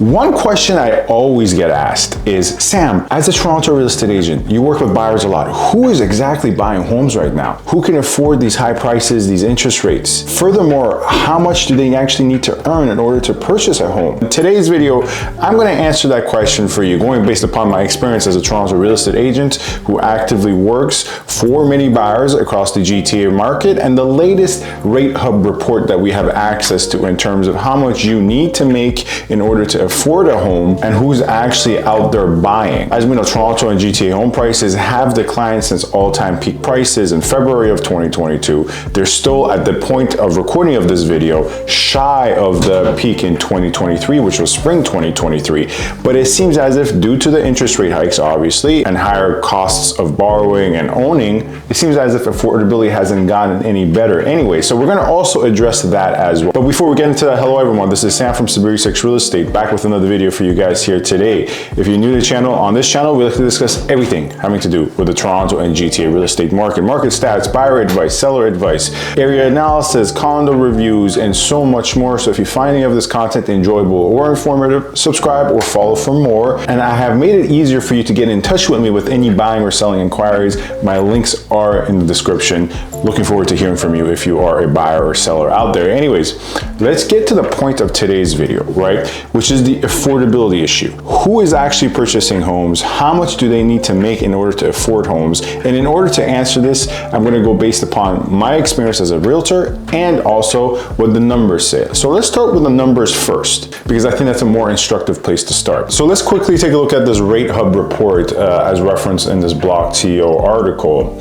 One question I always get asked is, Sam, as a Toronto real estate agent, you work with buyers a lot. Who is exactly buying homes right now? Who can afford these high prices, these interest rates? Furthermore, how much do they actually need to earn in order to purchase a home? In today's video, I'm going to answer that question for you, going based upon my experience as a Toronto real estate agent who actively works for many buyers across the GTA market, and the latest rate hub report that we have access to in terms of how much you need to make in order to afford a home and who's actually out there buying. As we know, Toronto and GTA home prices have declined since all-time peak prices in February of 2022. They're still at the point of recording of this video shy of the peak in 2023, which was spring 2023. But it seems as if due to the interest rate hikes, obviously, and higher costs of borrowing and owning, it seems as if affordability hasn't gotten any better anyway. So we're going to also address that as well. But before we get into that, hello everyone, this is Sam from SaberiSixRealEstate, back with another video for you guys here today. If you're new to the channel, on this channel we like to discuss everything having to do with the Toronto and GTA real estate market stats, buyer advice, seller advice, area analysis, condo reviews, and so much more. So if you find any of this content enjoyable or informative, subscribe or follow for more. And I have made it easier for you to get in touch with me with any buying or selling inquiries. My links are in the description. Looking forward to hearing from you if you are a buyer or seller out there. Anyways, let's get to the point of today's video, right? Which is the affordability issue. Who is actually purchasing homes? How much do they need to make in order to afford homes? And in order to answer this, I'm going to go based upon my experience as a realtor and also what the numbers say. So let's start with the numbers first, because I think that's a more instructive place to start. So let's quickly take a look at this Rate Hub report as referenced in this Block TO article.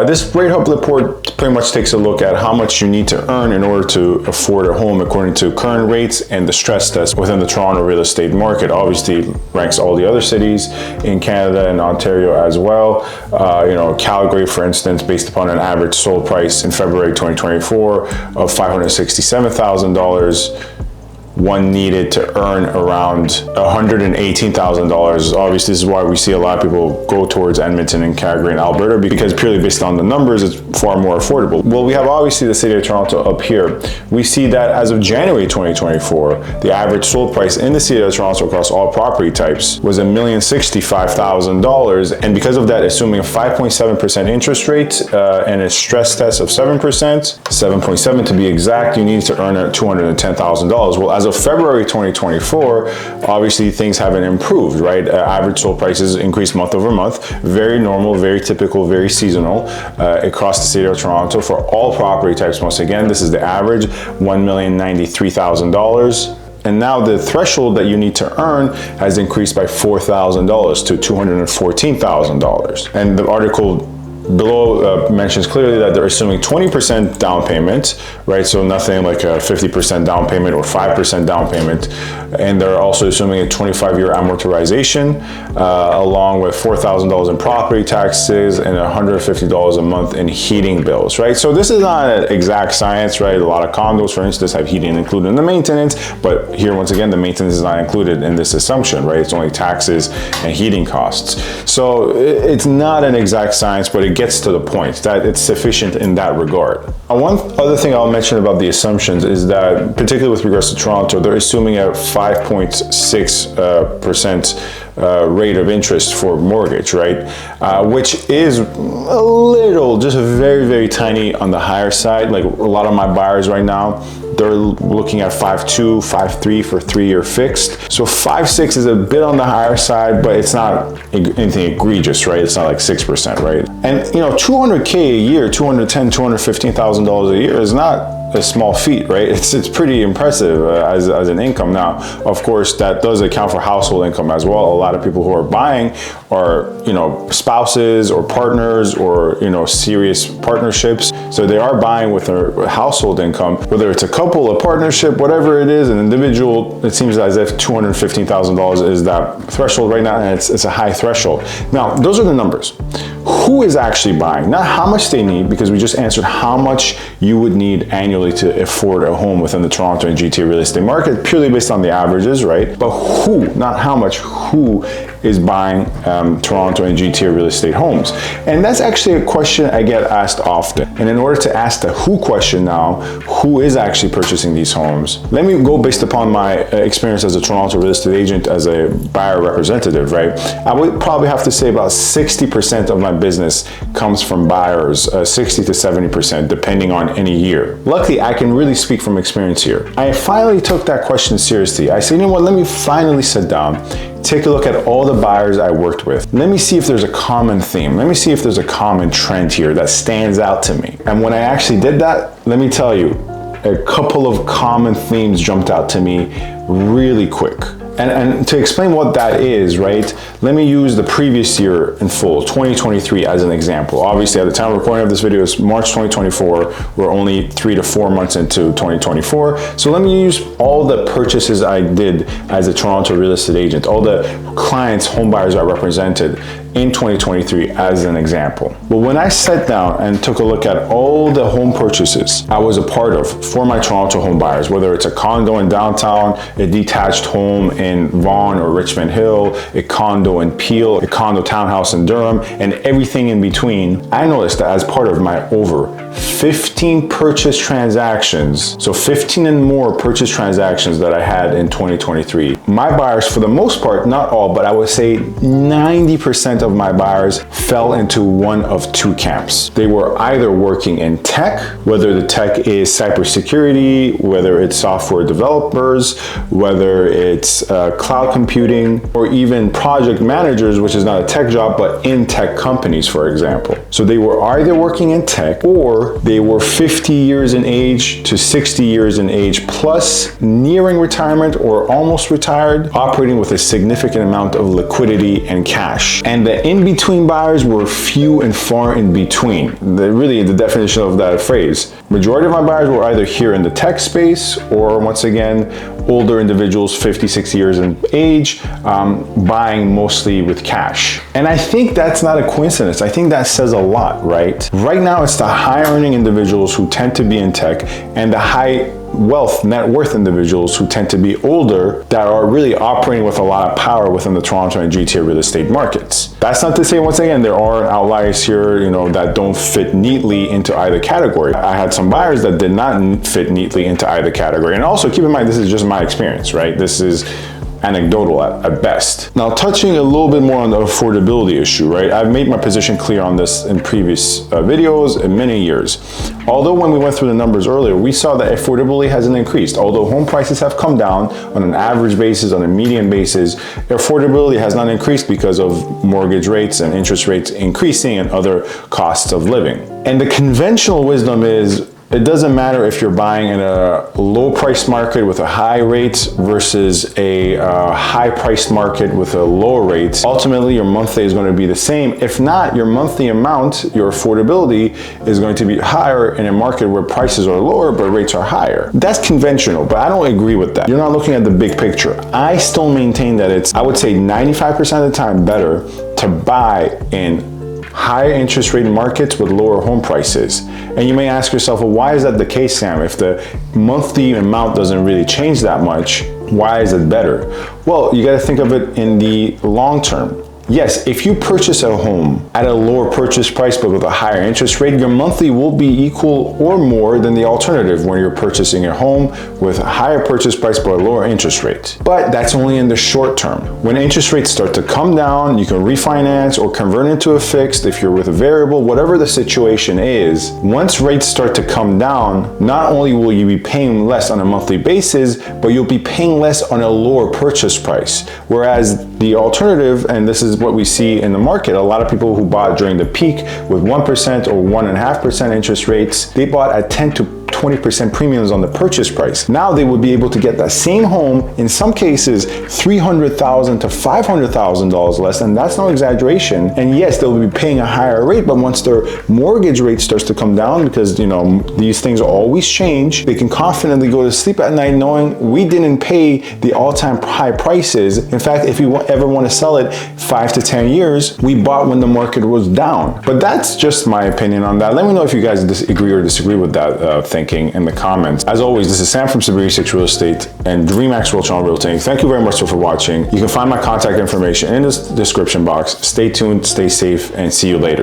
This Rate Hub report pretty much takes a look at how much you need to earn in order to afford a home according to current rates and the stress test within the Toronto real estate market. Obviously ranks all the other cities in Canada and Ontario as well. Calgary, for instance, based upon an average sold price in February 2024 of $567,000, one needed to earn around $118,000. Obviously, this is why we see a lot of people go towards Edmonton and Calgary and Alberta, because purely based on the numbers, it's far more affordable. Well, we have obviously the city of Toronto up here. We see that as of January 2024, the average sold price in the city of Toronto across all property types was $1,065,000. And because of that, assuming a 5.7% interest rate and a stress test of 7%, 7.7 to be exact, you need to earn $210,000. Well, as of February 2024, obviously things haven't improved, right? Average sold prices increased month over month. Very normal, very typical, very seasonal across the city of Toronto for all property types. Once again, this is the average, $1,093,000. And now the threshold that you need to earn has increased by $4,000 to $214,000. And the article below mentions clearly that they're assuming 20% down payment, right? So nothing like a 50% down payment or 5% down payment. And they're also assuming a 25-year amortization, along with $4,000 in property taxes and $150 a month in heating bills, right? So this is not an exact science, right? A lot of condos, for instance, have heating included in the maintenance, but here, once again, the maintenance is not included in this assumption, right? It's only taxes and heating costs. So it's not an exact science, but it gets to the point that it's sufficient in that regard. One other thing I'll mention about the assumptions is that, particularly with regards to Toronto, they're assuming a 5.6% rate of interest for mortgage, right? Which is a little, just very, very tiny on the higher side. Like a lot of my buyers right now, they're looking at 5.2, 5.3 for 3-year fixed. So 5.6 is a bit on the higher side, but it's not anything egregious, right? It's not like 6%, right? And $200K a year, $210,000, $215,000 a year is not a small feat, right? It's pretty impressive as an income. Now, of course, that does account for household income as well. A lot of people who are buying are, spouses or partners or, serious partnerships. So they are buying with a household income, whether it's a couple, a partnership, whatever it is, an individual. It seems as if $215,000 is that threshold right now, and it's a high threshold. Now, those are the numbers. who is actually buying, not how much they need, because we just answered how much you would need annually to afford a home within the Toronto and GTA real estate market, purely based on the averages, right? But who, not how much, who is buying Toronto and GTA real estate homes? And that's actually a question I get asked often. And in order to ask the who question now, who is actually purchasing these homes, let me go based upon my experience as a Toronto real estate agent, as a buyer representative, right? I would probably have to say about 60% of my business comes from buyers, 60 to 70%, depending on any year. Luckily, I can really speak from experience here. I finally took that question seriously. I said, you know what, let me finally sit down, take a look at all the buyers I worked with. Let me see if there's a common theme. Let me see if there's a common trend here that stands out to me. And when I actually did that, let me tell you, a couple of common themes jumped out to me really quick. And to explain what that is, right, let me use the previous year in full, 2023, as an example. Obviously, at the time of recording of this video, it's March 2024. We're only 3 to 4 months into 2024. So let me use all the purchases I did as a Toronto real estate agent, all the clients, home buyers I represented in 2023 as an example. But when I sat down and took a look at all the home purchases I was a part of for my Toronto home buyers, whether it's a condo in downtown, a detached home in Vaughan or Richmond Hill, a condo in Peel, a condo townhouse in Durham, and everything in between, I noticed that as part of my over 15 purchase transactions, so 15 and more purchase transactions that I had in 2023, my buyers, for the most part, not all, but I would say 90% of my buyers fell into one of two camps. They were either working in tech, whether the tech is cybersecurity, whether it's software developers, whether it's cloud computing, or even project managers, which is not a tech job, but in tech companies, for example. So they were either working in tech, or they were 50 years in age to 60 years in age, plus nearing retirement or almost retired, operating with a significant amount of liquidity and cash. And the in-between buyers were few and far in between. Really the definition of that phrase. Majority of my buyers were either here in the tech space, or once again, older individuals, 50, 60 years in age, buying mostly with cash. And I think that's not a coincidence. I think that says a lot, right? Right now, it's the high earning individuals who tend to be in tech, and the high wealth, net worth individuals who tend to be older, that are really operating with a lot of power within the Toronto and GTA real estate markets. That's not to say, once again, there are outliers here, that don't fit neatly into either category. I had some buyers that did not fit neatly into either category. And also keep in mind, this is just my experience, right? This is anecdotal at best. Now, touching a little bit more on the affordability issue, right? I've made my position clear on this in previous videos in many years. Although when we went through the numbers earlier, we saw that affordability hasn't increased. Although home prices have come down on an average basis, on a median basis, affordability has not increased because of mortgage rates and interest rates increasing and other costs of living. And the conventional wisdom is, it doesn't matter if you're buying in a low price market with a high rate versus a high price market with a lower rate. Ultimately, your monthly is going to be the same. If not, your monthly amount, your affordability, is going to be higher in a market where prices are lower but rates are higher. That's conventional, but I don't agree with that. You're not looking at the big picture. I still maintain that it's, I would say 95% of the time, better to buy in higher interest rate markets with lower home prices. And you may ask yourself, well, why is that the case, Sam? If the monthly amount doesn't really change that much, why is it better? Well, you got to think of it in the long term. Yes, if you purchase a home at a lower purchase price but with a higher interest rate, your monthly will be equal or more than the alternative when you're purchasing a home with a higher purchase price but a lower interest rate. But that's only in the short term. When interest rates start to come down, you can refinance or convert into a fixed if you're with a variable, whatever the situation is. Once rates start to come down, not only will you be paying less on a monthly basis, but you'll be paying less on a lower purchase price. Whereas the alternative, and this is what we see in the market, a lot of people who bought during the peak with 1% or 1.5% interest rates, they bought at 10 to 20% premiums on the purchase price. Now they would be able to get that same home, in some cases, $300,000 to $500,000 less, and that's no exaggeration. And yes, they'll be paying a higher rate, but once their mortgage rate starts to come down, because these things always change, they can confidently go to sleep at night knowing we didn't pay the all-time high prices. In fact, if you ever want to sell it 5 to 10 years, we bought when the market was down. But that's just my opinion on that. Let me know if you guys agree or disagree with that thinking in the comments. As always, this is Sam from SaberiSix Real Estate and DreamX Realtron Realty. Thank you very much for watching. You can find my contact information in the description box. Stay tuned, stay safe, and see you later.